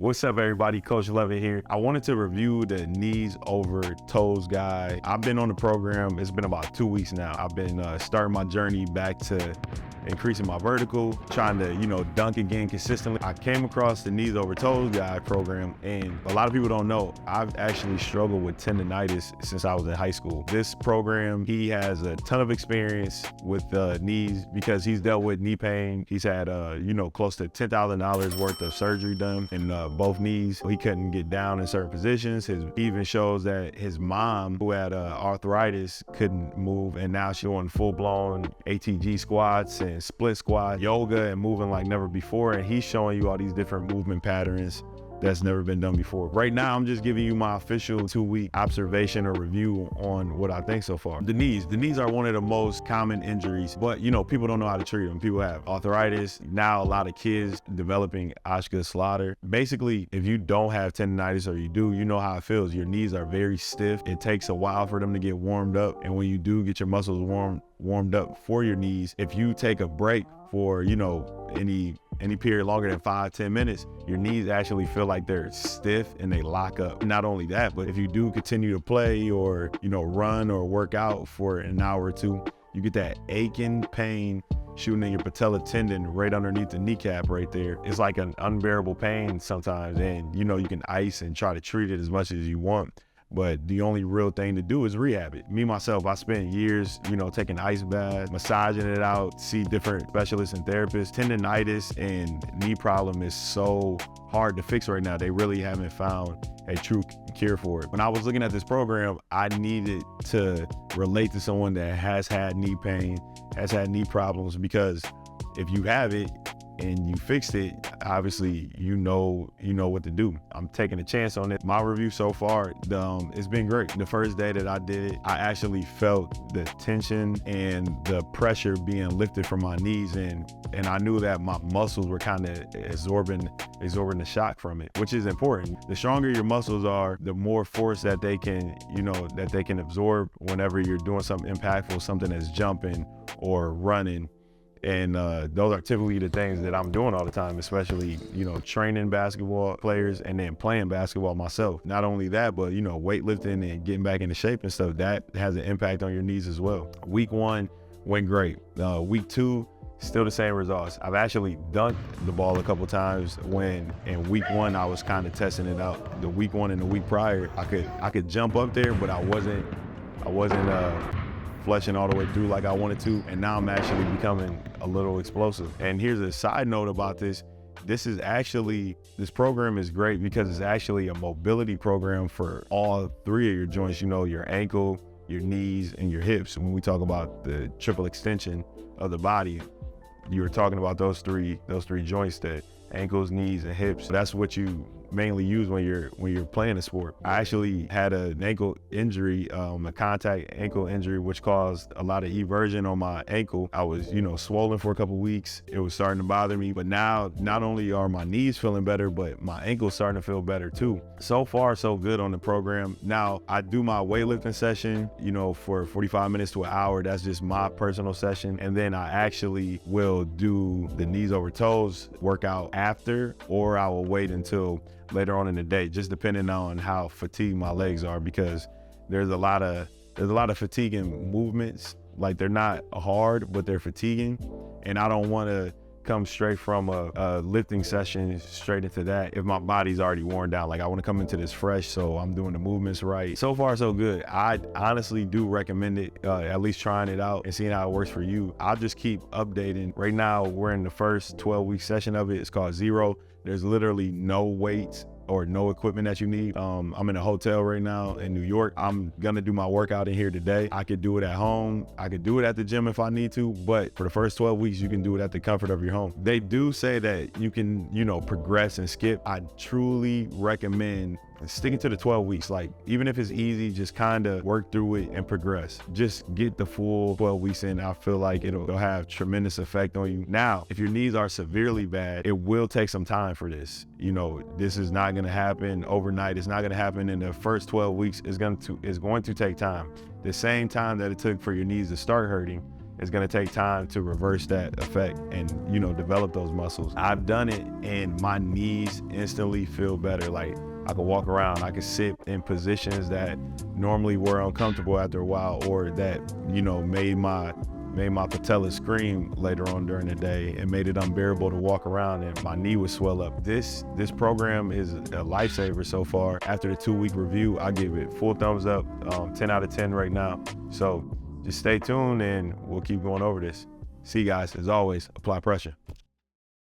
What's up, everybody? Coach Levitt here. I wanted to review the knees over toes guy. I've been on the program. It's been about 2 weeks now. I've been starting my journey back to increasing my vertical, trying to, dunk again consistently. I came across the knees over toes guy program, and a lot of people don't know, I've actually struggled with tendonitis since I was in high school. This program, he has a ton of experience with knees because he's dealt with knee pain. He's had, close to $10,000 worth of surgery done in both knees. He couldn't get down in certain positions. He even shows that his mom, who had arthritis, couldn't move, and now she's doing full-blown ATG squats and split squat, yoga, and moving like never before. And he's showing you all these different movement patterns that's never been done before. Right now, I'm just giving you my official 2-week observation or review on what I think so far. The knees are one of the most common injuries, but people don't know how to treat them. People have arthritis. Now a lot of kids developing Osgood-Schlatter. Basically, if you don't have tendonitis or you do, you know how it feels. Your knees are very stiff. It takes a while for them to get warmed up. And when you do get your muscles warmed up for your knees, if you take a break for, any period longer than 5-10 minutes, your knees actually feel like they're stiff and they lock up. Not only that, but if you do continue to play or, run or work out for an hour or two, you get that aching pain shooting in your patella tendon right underneath the kneecap right there. It's like an unbearable pain sometimes, and you can ice and try to treat it as much as you want. But the only real thing to do is rehab it. Me, myself, I spent years, taking ice baths, massaging it out, see different specialists and therapists. Tendonitis and knee problem is so hard to fix right now. They really haven't found a true cure for it. When I was looking at this program, I needed to relate to someone that has had knee pain, has had knee problems, because if you have it and you fixed it, obviously you know what to do. I'm taking a chance on it. My review so far, it's been great. The first day that I did it, I actually felt the tension and the pressure being lifted from my knees, and I knew that my muscles were kind of absorbing the shock from it, which is important. The stronger your muscles are, the more force that they can absorb whenever you're doing something impactful, something that's jumping or running. And those are typically the things that I'm doing all the time, especially, training basketball players and then playing basketball myself. Not only that, but, weightlifting and getting back into shape and stuff, that has an impact on your knees as well. Week 1 went great. Week 2, still the same results. I've actually dunked the ball a couple times when in week 1 I was kind of testing it out. The week 1 and the week prior, I could jump up there, but I wasn't fleshing all the way through like I wanted to, and now I'm actually becoming a little explosive. And here's a side note about this. This program is great because it's actually a mobility program for all 3 of your joints, your ankle, your knees, and your hips. When we talk about the triple extension of the body, you were talking about those three joints, that ankles, knees, and hips. That's what you mainly use when you're playing a sport. I actually had an ankle injury, a contact ankle injury, which caused a lot of eversion on my ankle. I was, swollen for a couple weeks. It was starting to bother me, but now not only are my knees feeling better, but my ankle's starting to feel better too. So far, so good on the program. Now I do my weightlifting session, for 45 minutes to an hour. That's just my personal session. And then I actually will do the knees over toes workout after, or I will wait until later on in the day, just depending on how fatigued my legs are, because there's a lot of fatiguing movements. Like, they're not hard, but they're fatiguing, and I don't want to come straight from a lifting session straight into that if my body's already worn down. Like, I want to come into this fresh, so I'm doing the movements right. So far, so good. I honestly do recommend it, at least trying it out and seeing how it works for you. I'll just keep updating. Right now, we're in the first 12-week session of it. It's called Zero. There's literally no weights or no equipment that you need. I'm in a hotel right now in New York. I'm gonna do my workout in here today. I could do it at home. I could do it at the gym if I need to, but for the first 12 weeks, you can do it at the comfort of your home. They do say that you can, progress and skip. I truly recommend sticking to the 12 weeks. Like, even if it's easy, just kind of work through it and progress. Just get the full 12 weeks in. I feel like it'll have tremendous effect on you. Now, if your knees are severely bad, it will take some time for this. This is not going to happen overnight. It's not going to happen in the first 12 weeks. It's going to take time. The same time that it took for your knees to start hurting it's gonna take time to reverse that effect and, you know, develop those muscles. I've done it and my knees instantly feel better. Like, I can walk around, I can sit in positions that normally were uncomfortable after a while, or that, you know, made my patella scream later on during the day and made it unbearable to walk around, and my knee would swell up. This program is a lifesaver so far. After the 2-week review, I give it full thumbs up, 10 out of 10 right now. So just stay tuned and we'll keep going over this. See you guys, as always, apply pressure.